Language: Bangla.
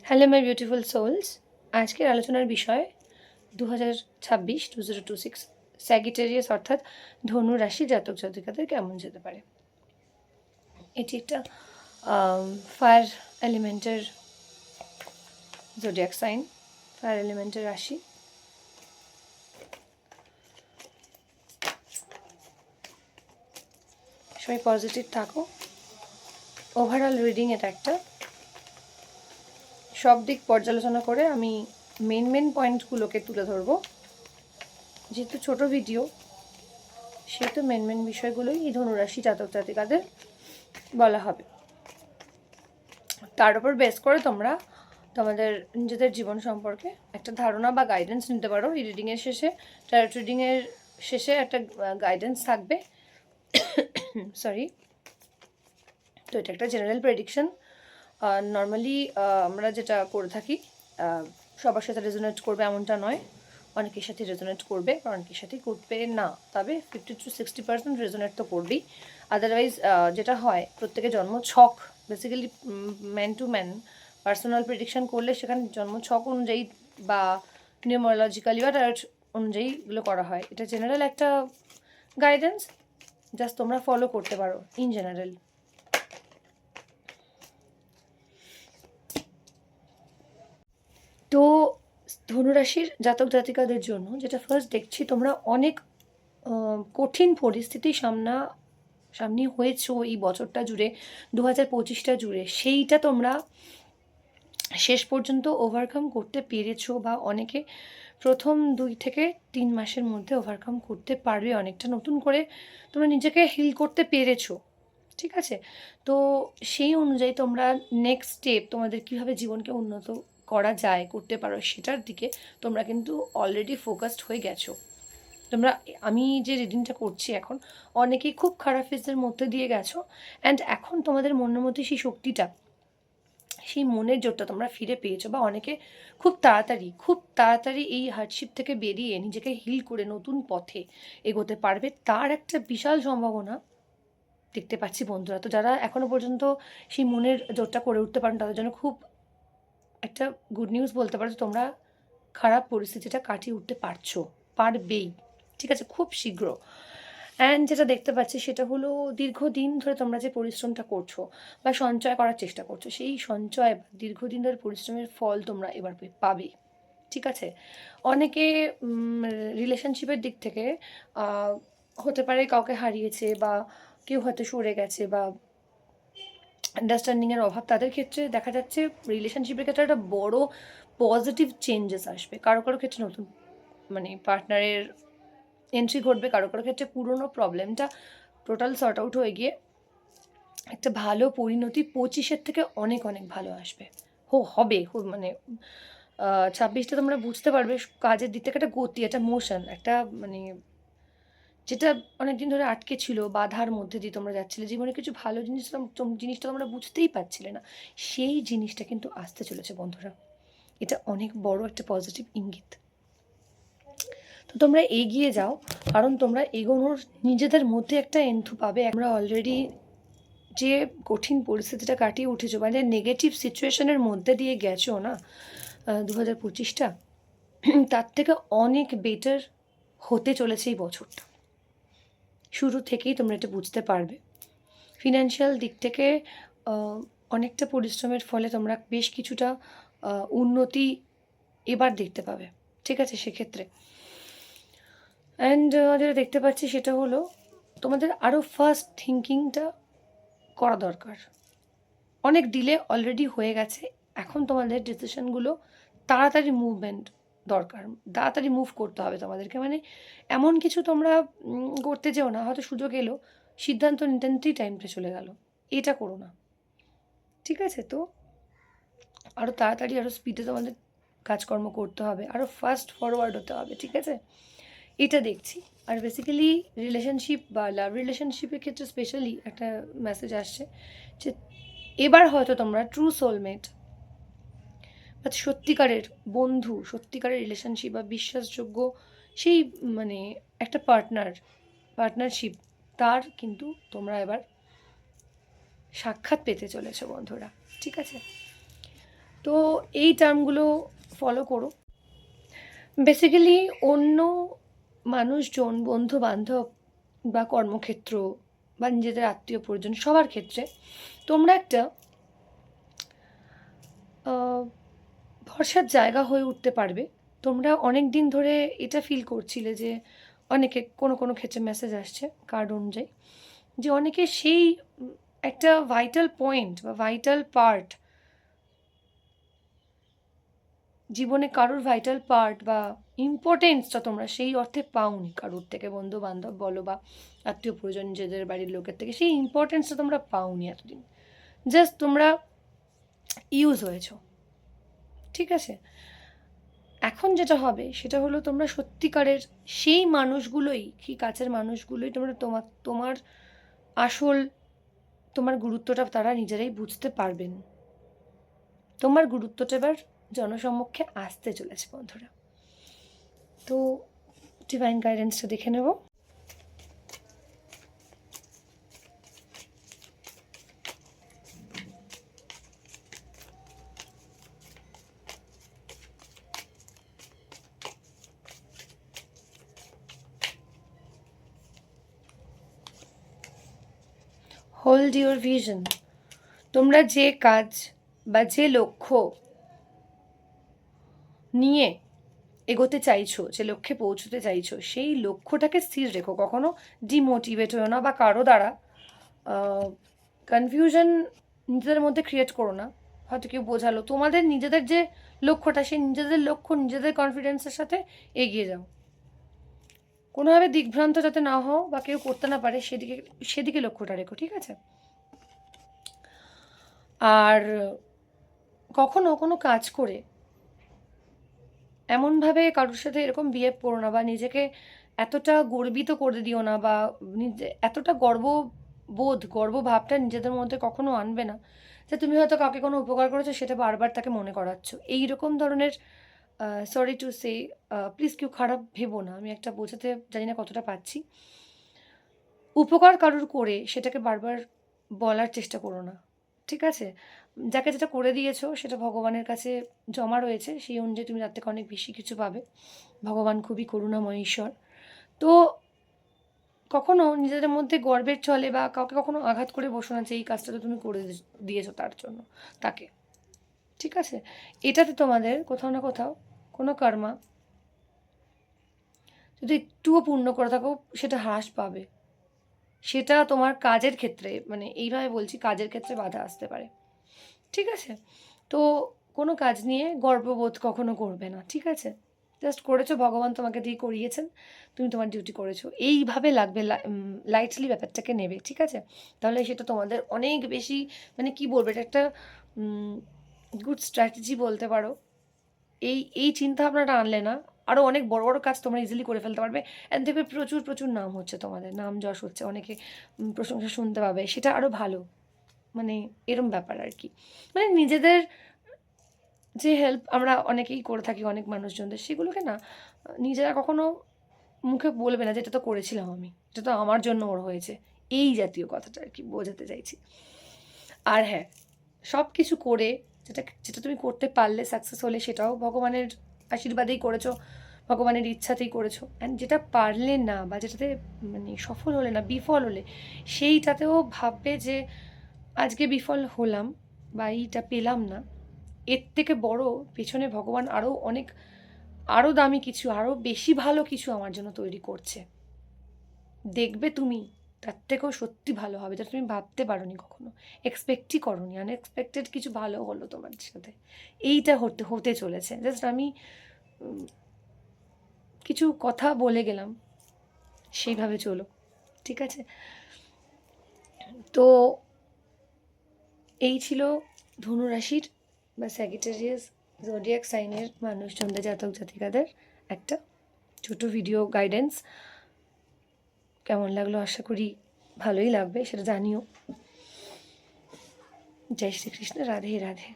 Hello my beautiful sols. আজকের আলোচনার বিষয় 2026 স্যাগিটেরিয়াস অর্থাৎ ধনু রাশি জাতক জাতিকাদের কেমন যেতে পারে। এটি একটা ফায়ার এলিমেন্টের জোডিয়াক সাইন, ফায়ার এলিমেন্টের রাশি। সবাই পজিটিভ থাকো। ওভারঅল রিডিং এটা একটা, সব দিক পর্যালোচনা করে আমি মেন পয়েন্টগুলোকে তুলে ধরবো। যেহেতু ছোট ভিডিও, সেহেতু মেন বিষয়গুলোই এই ধনুরাশি জাতক জাতিকাদের বলা হবে। তার উপর বেস করে তোমরা তোমাদের নিজেদের জীবন সম্পর্কে একটা ধারণা বা গাইডেন্স নিতে পারো। এই রিডিংয়ের শেষে, ট্যারট রিডিংয়ের শেষে একটা গাইডেন্স থাকবে। সরি। তো এটা একটা জেনারেল প্রেডিকশন। নর্মালি আমরা যেটা করে থাকি, সবার সাথে রেজোনেট করবে এমনটা নয়, অনেকের সাথে রেজোনেট করবে, অনেকের সাথেই করবে না। তবে 50-60% রেজোনেট তো করবেই। আদারওয়াইজ যেটা হয়, প্রত্যেকে জন্ম ছক, basically man to man personal prediction করলে সেখানে জন্ম ছক অনুযায়ী বা নিউমোলজিক্যালি বা ট্যারট অনুযায়ী এগুলো করা হয়। এটা জেনারেল একটা গাইডেন্স, জাস্ট তোমরা ফলো করতে পারো ইন জেনারেল। তো ধনুরাশির জাতক জাতিকাদের জন্য যেটা ফার্স্ট দেখছি, তোমরা অনেক কঠিন পরিস্থিতির সামনে হয়েছো এই বছরটা জুড়ে, 2025টা জুড়ে। সেইটা তোমরা শেষ পর্যন্ত ওভারকাম করতে পেরেছো, বা অনেকে প্রথম 2 থেকে 3 মাসের মধ্যে ওভারকাম করতে পারবে। অনেকটা নতুন করে তোমরা নিজেকে হিল করতে পেরেছো, ঠিক আছে? তো সেই অনুযায়ী তোমরা নেক্সট স্টেপ, তোমাদের কীভাবে জীবনকে উন্নত করা যায়, করতে পারো, সেটার দিকে তোমরা কিন্তু অলরেডি ফোকাসড হয়ে গেছো। তোমরা, আমি যে রিডিংটা করছি এখন, অনেকেই খুব খারাপ ফেজের মধ্যে দিয়ে গেছো, অ্যান্ড এখন তোমাদের মনের মধ্যে সেই শক্তিটা, সেই মনের জোরটা তোমরা ফিরে পেয়েছো, বা অনেকে খুব তাড়াতাড়ি এই হার্ডশিপ থেকে বেরিয়ে নিজেকে হিল করে নতুন পথে এগোতে পারবে। তার একটা বিশাল সম্ভাবনা দেখতে পাচ্ছি বন্ধুরা। তো যারা এখনও পর্যন্ত সেই মনের জোরটা করে উঠতে পারেন, তাদের জন্য খুব একটা গুড নিউজ বলতে পারো, তোমরা খারাপ পরিস্থিতিটা কাটিয়ে উঠতে পারবেই, ঠিক আছে, খুব শীঘ্র। অ্যান্ড যেটা দেখতে পাচ্ছি সেটা হলো, দীর্ঘদিন ধরে তোমরা যে পরিশ্রমটা করছো বা সঞ্চয় করার চেষ্টা করছো, সেই সঞ্চয় বা দীর্ঘদিন ধরে পরিশ্রমের ফল তোমরা এবার পাবে, ঠিক আছে? অনেকে রিলেশনশিপের দিক থেকে হতে পারে কাউকে হারিয়েছে, বা কেউ হয়তো সরে গেছে, বা আন্ডারস্ট্যান্ডিংয়ের অভাব, তাদের ক্ষেত্রে দেখা যাচ্ছে রিলেশনশিপের ক্ষেত্রে একটা বড় পজিটিভ চেঞ্জেস আসবে। কারো ক্ষেত্রে নতুন পার্টনারের এন্ট্রি ঘটবে, কারো ক্ষেত্রে পুরনো প্রবলেমটা টোটাল সর্ট আউট হয়ে গিয়ে একটা ভালো পরিণতি 25-এর থেকে অনেক ভালো আসবে। হবে 26টা তোমরা বুঝতে পারবে কাজের দিক থেকে একটা গতি, একটা মোশন, একটা যেটা অনেকদিন ধরে আটকে ছিল, বাধার মধ্যে দিয়ে তোমরা যাচ্ছিলে, জীবনে কিছু ভালো জিনিসটা তোমরা বুঝতেই পারছিলে না, সেই জিনিসটা কিন্তু আসতে চলেছে বন্ধুরা। এটা অনেক বড় একটা পজিটিভ ইঙ্গিত। তো তোমরা এগিয়ে যাও, কারণ তোমরা এগোনোর নিজেদের মধ্যে একটা এন্থু পাবে। আমরা অলরেডি যে কঠিন পরিস্থিতিটা কাটিয়ে উঠেছো, নেগেটিভ সিচুয়েশনের মধ্যে দিয়ে গেছো না 2025টা, তার থেকে অনেক বেটার হতে চলেছে এই বছরটা। শুরু থেকেই তোমরা এটা বুঝতে পারবে। ফিনান্সিয়াল দিক থেকে অনেকটা পরিশ্রমের ফলে তোমরা বেশ কিছুটা উন্নতি এবার দেখতে পাবে, ঠিক আছে? সেক্ষেত্রে অ্যান্ড যেটা দেখতে পাচ্ছি সেটা হলো, তোমাদের আরও ফার্স্ট থিঙ্কিংটা করা দরকার। অনেক ডিলে অলরেডি হয়ে গেছে, এখন তোমাদের ডিসিশনগুলো তাড়াতাড়ি মুভমেন্ট দরকার, তাড়াতাড়ি মুভ করতে হবে তোমাদেরকে। এমন কিছু তোমরা করতে যেও না, হয়তো সুযোগ এলো, সিদ্ধান্ত নিতেই টাইমটা চলে গেল, এটা করো না, ঠিক আছে? তো আরও তাড়াতাড়ি, আরও স্পিডে তোমাদের কাজকর্ম করতে হবে, আরও ফাস্ট ফরওয়ার্ড হতে হবে, ঠিক আছে? এটা দেখছি। আর বেসিক্যালি রিলেশনশিপ বা লাভ রিলেশনশিপের ক্ষেত্রে স্পেশালি একটা মেসেজ আসছে যে এবার হয়তো তোমরা ট্রু সোলমেট বা সত্যিকারের বন্ধু, সত্যিকারের রিলেশনশিপ বা বিশ্বাসযোগ্য সেই একটা পার্টনারশিপ, তার কিন্তু তোমরা এবার সাক্ষাৎ পেতে চলেছো বন্ধুরা, ঠিক আছে? তো এই টার্মগুলো ফলো করো। বেসিক্যালি অন্য মানুষজন, বন্ধু-বান্ধব বা কর্মক্ষেত্র বা নিজেদের আত্মীয়-পরিজন সবার ক্ষেত্রে তোমরা একটা ভরসার জায়গা হয়ে উঠতে পারবে। তোমরা অনেকদিন ধরে এটা ফিল করছিলে যে অনেকে কোনো ক্ষেত্রে মেসেজ আসছে কার্ড অনুযায়ী যে অনেকে সেই একটা ভাইটাল পয়েন্ট বা ভাইটাল পার্ট, জীবনে কারোর ভাইটাল পার্ট বা ইম্পর্টেন্সটা তোমরা সেই অর্থে পাওনি কারোর থেকে, বন্ধু-বান্ধব বলো বা আত্মীয়-পরিজন, নিজেদের বাড়ির লোকের থেকে সেই ইম্পর্টেন্সটা তোমরা পাওনি এতদিন। জাস্ট তোমরা ইউজ হয়েছো। ঠিক আছে? এখন যেটা হবে সেটা হলো তোমরা সত্যিকারের সেই মানুষগুলোই, কি কাছের মানুষগুলোই তোমরা তোমার আসল তোমার গুরুত্বটা তারা নিজেরাই বুঝতে পারবেন। তোমার গুরুত্বটা এবার জনসম্মুখে আসতে চলেছে বন্ধুরা। তো ডিভাইন গাইডেন্সটা দেখে নেব। Hold your vision. তোমরা যে কাজ বা যে লক্ষ্য নিয়ে এগোতে চাইছো, যে লক্ষ্যে পৌঁছতে চাইছো, সেই লক্ষ্যটাকে স্থির রেখো। কখনো ডিমোটিভেট হয়েও না বা কারো দ্বারা কনফিউশন নিজেদের মধ্যে ক্রিয়েট করো না। হয়তো কেউ বোঝালো, তোমাদের নিজেদের যে লক্ষ্যটা, সেই নিজেদের লক্ষ্য নিজেদের কনফিডেন্সের সাথে এগিয়ে যাও। কোনোভাবে দিগ্ভ্রান্ত যাতে না হও বা কেউ করতে না পারে সেদিকে লক্ষ্যটা রেখো। ঠিক আছে? আর কখনো কোনো কাজ করে এমনভাবে কারোর সাথে এরকম বিহেভ করো না বা নিজেকে এতটা গর্বিত করে দিও না বা এতটা গর্বভাবটা নিজেদের মধ্যে কখনো আনবে না যে তুমি হয়তো কাউকে কোনো উপকার করেছো, সেটা বারবার তাকে মনে করাচ্ছ। এইরকম ধরনের, সরি টু সে, প্লিজ কেউ খারাপ ভেবো না, আমি একটা বোঝাতে জানি না কতটা পাচ্ছি। উপকার কারোর করে সেটাকে বারবার বলার চেষ্টা করো না। ঠিক আছে? যাকে যেটা করে দিয়েছো সেটা ভগবানের কাছে জমা রয়েছে। সেই অনুযায়ী তুমি তার থেকে অনেক বেশি কিছু পাবে। ভগবান খুবই করুণাময় ঈশ্বর। তো কখনো নিজেদের মধ্যে গর্বের ছলে বা কাউকে কখনো আঘাত করে বসো না যে এই কাজটা তো তুমি করে দিয়েছো তার জন্য, তাকে। ঠিক আছে? এটাতে তোমাদের কোথাও না কোথাও কোনো কর্মা যদি একটুও পূর্ণ করে থাকো সেটা হ্রাস পাবে। সেটা তোমার কাজের ক্ষেত্রে, মানে এইভাবে বলছি, কাজের ক্ষেত্রে বাধা আসতে পারে। ঠিক আছে? তো কোনো কাজ নিয়ে গর্ববোধ কখনো করবে না। ঠিক আছে? জাস্ট করেছো, ভগবান তোমাকে দিয়ে করিয়েছেন, তুমি তোমার ডিউটি করেছো। এইভাবে লাগবে, লাইটলি ব্যাপারটাকে নেবে। ঠিক আছে? তাহলে সেটা তোমাদের অনেক বেশি, মানে কি বলবো, এটা একটা গুড স্ট্র্যাটেজি বলতে পারো। এই চিন্তাভাবনাটা আনলে না, আরও অনেক বড় কাজ তোমরা ইজিলি করে ফেলতে পারবে। অ্যান্ড দেখবে প্রচুর নাম হচ্ছে তোমাদের, নাম যশ হচ্ছে, অনেকে প্রশংসা শুনতে পাবে, সেটা আরও ভালো। মানে এরম ব্যাপার আর কি। মানে নিজেদের যে হেল্প আমরা অনেকেই করে থাকি অনেক মানুষজনদের, সেগুলোকে না নিজেরা কখনো মুখে বলবে না যে এটা তো করেছিলাম আমি, এটা তো আমার জন্য ওর হয়েছে, এই জাতীয় কথাটা আর কি বোঝাতে চাইছি। আর হ্যাঁ, সব কিছু করে যেটা যেটা তুমি করতে পারলে, সাকসেস হলে, সেটাও ভগবানের আশীর্বাদেই করেছো, ভগবানের ইচ্ছাতেই করেছো। অ্যান্ড যেটা পারলে না বা যেটাতে মানে সফল হলে না, বিফল হলে, সেইটাতেও ভাববে যে আজকে বিফল হলাম বা এইটা পেলাম না, এর থেকে বড় পেছনে ভগবান আরও দামি কিছু, আরও বেশি ভালো কিছু আমার জন্য তৈরি করছে। দেখবে তুমি তার থেকেও সত্যি ভালো হবে, যেটা তুমি ভাবতে পারোনি কখনো, এক্সপেক্টই করোনি। আনএক্সপেক্টেড কিছু ভালো হলো তোমার সাথে, এইটা হতে চলেছে। জাস্ট আমি কিছু কথা বলে গেলাম, সেইভাবে চলো। ঠিক আছে? তো এই ছিল ধনুরাশির বা স্যাগিটেরিয়াস জোডিয়াক সাইনের মানুষজনদের, জাতক জাতিকাদের একটা ছোট ভিডিও গাইডেন্স। কেমন লাগলো? আশা করি ভালোই লাগবে, সেটা জানিও। জয় শ্রীকৃষ্ণ। রাধে রাধে।